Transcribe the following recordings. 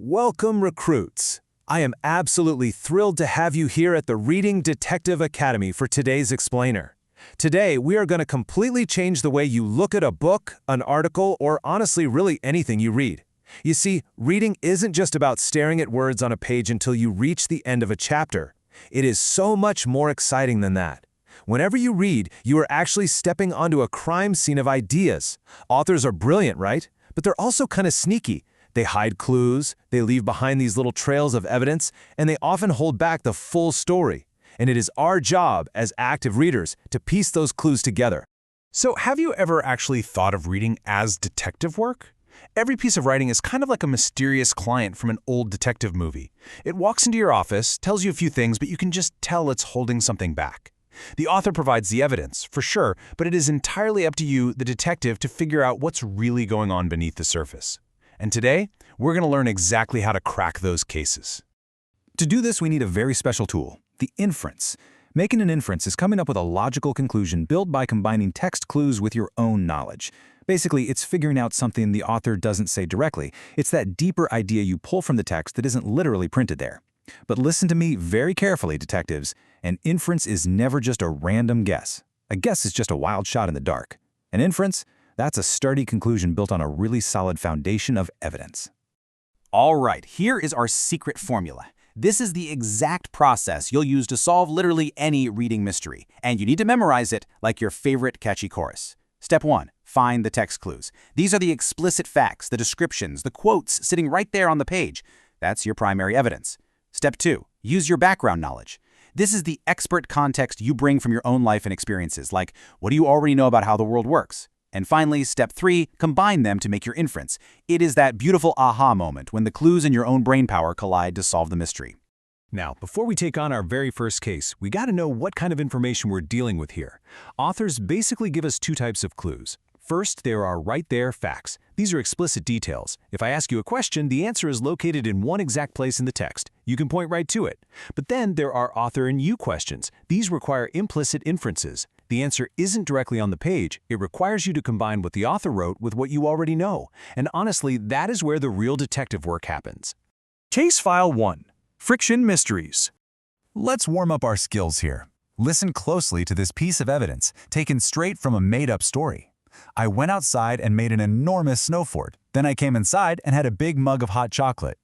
Welcome, recruits. I am absolutely thrilled to have you here at the Reading Detective Academy for today's explainer. Today, we are going to completely change the way you look at a book, an article, or honestly, really anything you read. You see, reading isn't just about staring at words on a page until you reach the end of a chapter. It is so much more exciting than that. Whenever you read, you are actually stepping onto a crime scene of ideas. Authors are brilliant, right? But they're also kind of sneaky. They hide clues, they leave behind these little trails of evidence, and they often hold back the full story. And it is our job as active readers to piece those clues together. So have you ever actually thought of reading as detective work? Every piece of writing is kind of like a mysterious client from an old detective movie. It walks into your office, tells you a few things, but you can just tell it's holding something back. The author provides the evidence, for sure, but it is entirely up to you, the detective, to figure out what's really going on beneath the surface. And today, we're going to learn exactly how to crack those cases. To do this, we need a very special tool, the inference. Making an inference is coming up with a logical conclusion built by combining text clues with your own knowledge. Basically, it's figuring out something the author doesn't say directly. It's that deeper idea you pull from the text that isn't literally printed there. But listen to me very carefully, detectives. An inference is never just a random guess. A guess is just a wild shot in the dark. An inference? That's a sturdy conclusion built on a really solid foundation of evidence. All right, here is our secret formula. This is the exact process you'll use to solve literally any reading mystery, and you need to memorize it like your favorite catchy chorus. Step 1. Find the text clues. These are the explicit facts, the descriptions, the quotes sitting right there on the page. That's your primary evidence. Step 2. Use your background knowledge. This is the expert context you bring from your own life and experiences, like what do you already know about how the world works? And finally, step 3, combine them to make your inference. It is that beautiful aha moment when the clues in your own brain power collide to solve the mystery. Now, before we take on our very first case, we got to know what kind of information we're dealing with here. Authors basically give us two types of clues. First, there are right there facts. These are explicit details. If I ask you a question, the answer is located in one exact place in the text. You can point right to it. But then there are author and you questions. These require implicit inferences. The answer isn't directly on the page. It requires you to combine what the author wrote with what you already know. And honestly, that is where the real detective work happens. Case File 1. Friction Mysteries. Let's warm up our skills here. Listen closely to this piece of evidence, taken straight from a made-up story. I went outside and made an enormous snow fort. Then I came inside and had a big mug of hot chocolate.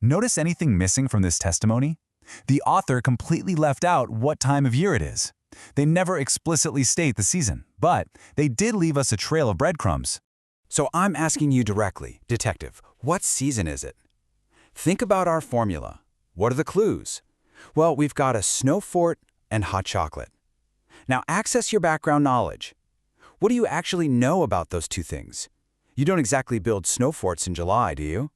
Notice anything missing from this testimony? The author completely left out what time of year it is. They never explicitly state the season, but they did leave us a trail of breadcrumbs. So I'm asking you directly, detective, what season is it? Think about our formula. What are the clues? Well, we've got a snow fort and hot chocolate. Now access your background knowledge. What do you actually know about those two things? You don't exactly build snow forts in July, do you?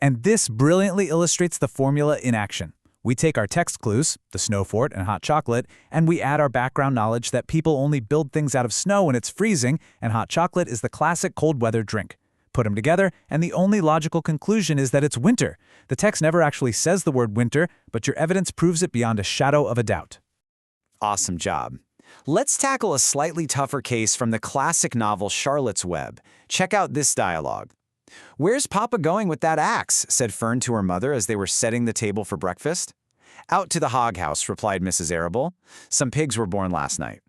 And this brilliantly illustrates the formula in action. We take our text clues, the snow fort and hot chocolate, and we add our background knowledge that people only build things out of snow when it's freezing, and hot chocolate is the classic cold weather drink. Put them together, and the only logical conclusion is that it's winter. The text never actually says the word winter, but your evidence proves it beyond a shadow of a doubt. Awesome job. Let's tackle a slightly tougher case from the classic novel Charlotte's Web. Check out this dialogue. "Where's Papa going with that axe?" said Fern to her mother as they were setting the table for breakfast. "Out to the hog house," replied Mrs. Arable. "Some pigs were born last night."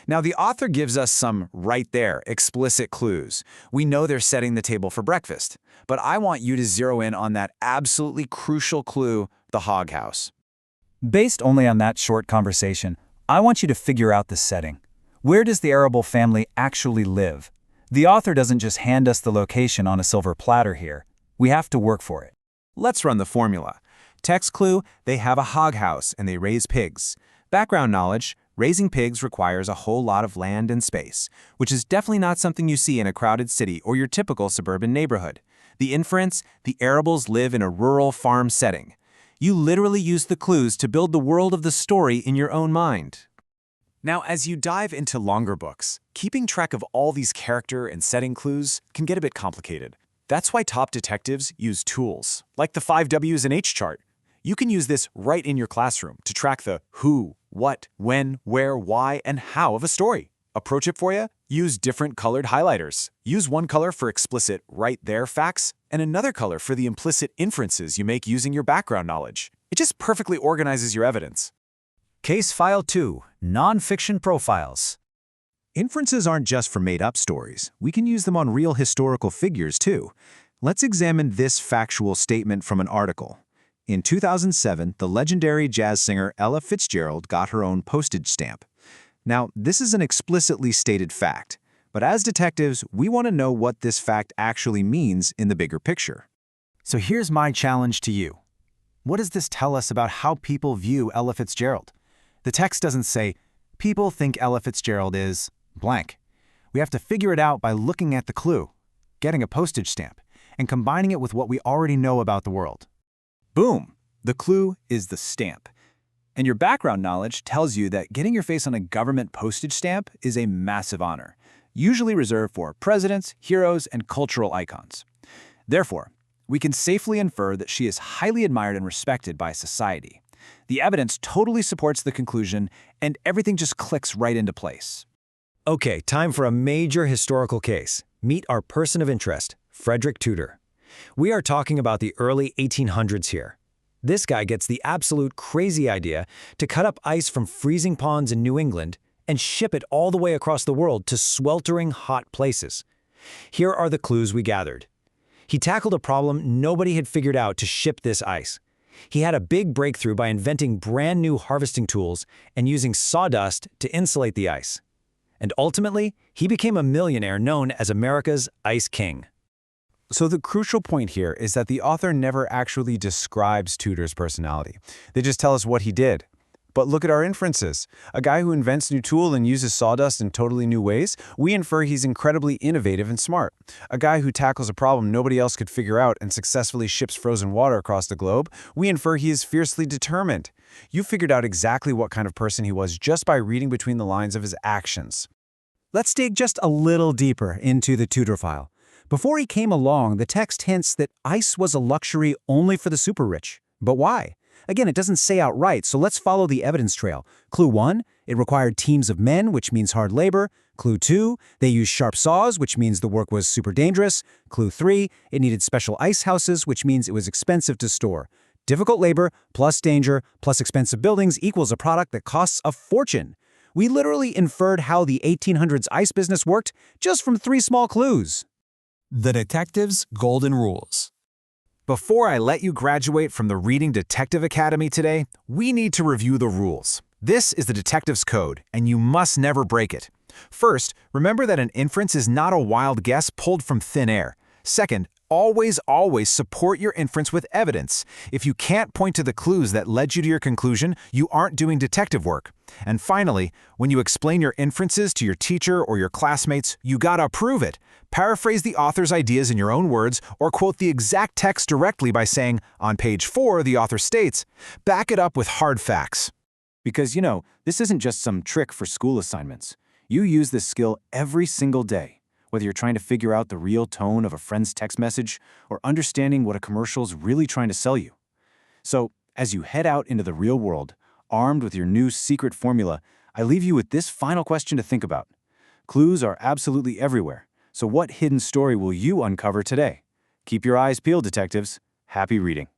Now, the author gives us some right there, explicit clues. We know they're setting the table for breakfast, but I want you to zero in on that absolutely crucial clue, the hog house. Based only on that short conversation, I want you to figure out the setting. Where does the Arable family actually live? The author doesn't just hand us the location on a silver platter here. We have to work for it. Let's run the formula. Text clue, they have a hog house and they raise pigs. Background knowledge, raising pigs requires a whole lot of land and space, which is definitely not something you see in a crowded city or your typical suburban neighborhood. The inference, the Arables live in a rural farm setting. You literally use the clues to build the world of the story in your own mind. Now, as you dive into longer books, keeping track of all these character and setting clues can get a bit complicated. That's why top detectives use tools, like the 5 W's and H chart. You can use this right in your classroom to track the who, what, when, where, why, and how of a story. Approach it for you? Use different colored highlighters. Use one color for explicit right there facts, and another color for the implicit inferences you make using your background knowledge. It just perfectly organizes your evidence. Case File 2, Nonfiction Profiles. Inferences aren't just for made-up stories. We can use them on real historical figures, too. Let's examine this factual statement from an article. In 2007, the legendary jazz singer Ella Fitzgerald got her own postage stamp. Now, this is an explicitly stated fact, but as detectives, we want to know what this fact actually means in the bigger picture. So here's my challenge to you. What does this tell us about how people view Ella Fitzgerald? The text doesn't say, people think Ella Fitzgerald is blank. We have to figure it out by looking at the clue, getting a postage stamp, and combining it with what we already know about the world. Boom! The clue is the stamp. And your background knowledge tells you that getting your face on a government postage stamp is a massive honor, usually reserved for presidents, heroes, and cultural icons. Therefore, we can safely infer that she is highly admired and respected by society. The evidence totally supports the conclusion, and everything just clicks right into place. Okay, time for a major historical case. Meet our person of interest, Frederick Tudor. We are talking about the early 1800s here. This guy gets the absolute crazy idea to cut up ice from freezing ponds in New England and ship it all the way across the world to sweltering hot places. Here are the clues we gathered. He tackled a problem nobody had figured out to ship this ice. He had a big breakthrough by inventing brand new harvesting tools and using sawdust to insulate the ice. And ultimately, he became a millionaire known as America's Ice King. So the crucial point here is that the author never actually describes Tudor's personality. They just tell us what he did. But look at our inferences. A guy who invents new tool and uses sawdust in totally new ways, we infer he's incredibly innovative and smart. A guy who tackles a problem nobody else could figure out and successfully ships frozen water across the globe, we infer he is fiercely determined. You figured out exactly what kind of person he was just by reading between the lines of his actions. Let's dig just a little deeper into the Tudor file. Before he came along, the text hints that ice was a luxury only for the super rich. But why? Again, it doesn't say outright, so let's follow the evidence trail. Clue 1, it required teams of men, which means hard labor. Clue 2, they used sharp saws, which means the work was super dangerous. Clue 3, it needed special ice houses, which means it was expensive to store. Difficult labor plus danger plus expensive buildings equals a product that costs a fortune. We literally inferred how the 1800s ice business worked just from 3 small clues. The detective's golden rules. Before I let you graduate from the Reading Detective Academy today, we need to review the rules. This is the detective's code, and you must never break it. First, remember that an inference is not a wild guess pulled from thin air. Second, always support your inference with evidence. If you can't point to the clues that led you to your conclusion, you aren't doing detective work. And finally, when you explain your inferences to your teacher or your classmates, you gotta prove it. Paraphrase the author's ideas in your own words or quote the exact text directly by saying, on page 4, the author states, back it up with hard facts. Because, this isn't just some trick for school assignments. You use this skill every single day, whether you're trying to figure out the real tone of a friend's text message or understanding what a commercial's really trying to sell you. So, as you head out into the real world, armed with your new secret formula, I leave you with this final question to think about. Clues are absolutely everywhere, so what hidden story will you uncover today? Keep your eyes peeled, detectives. Happy reading.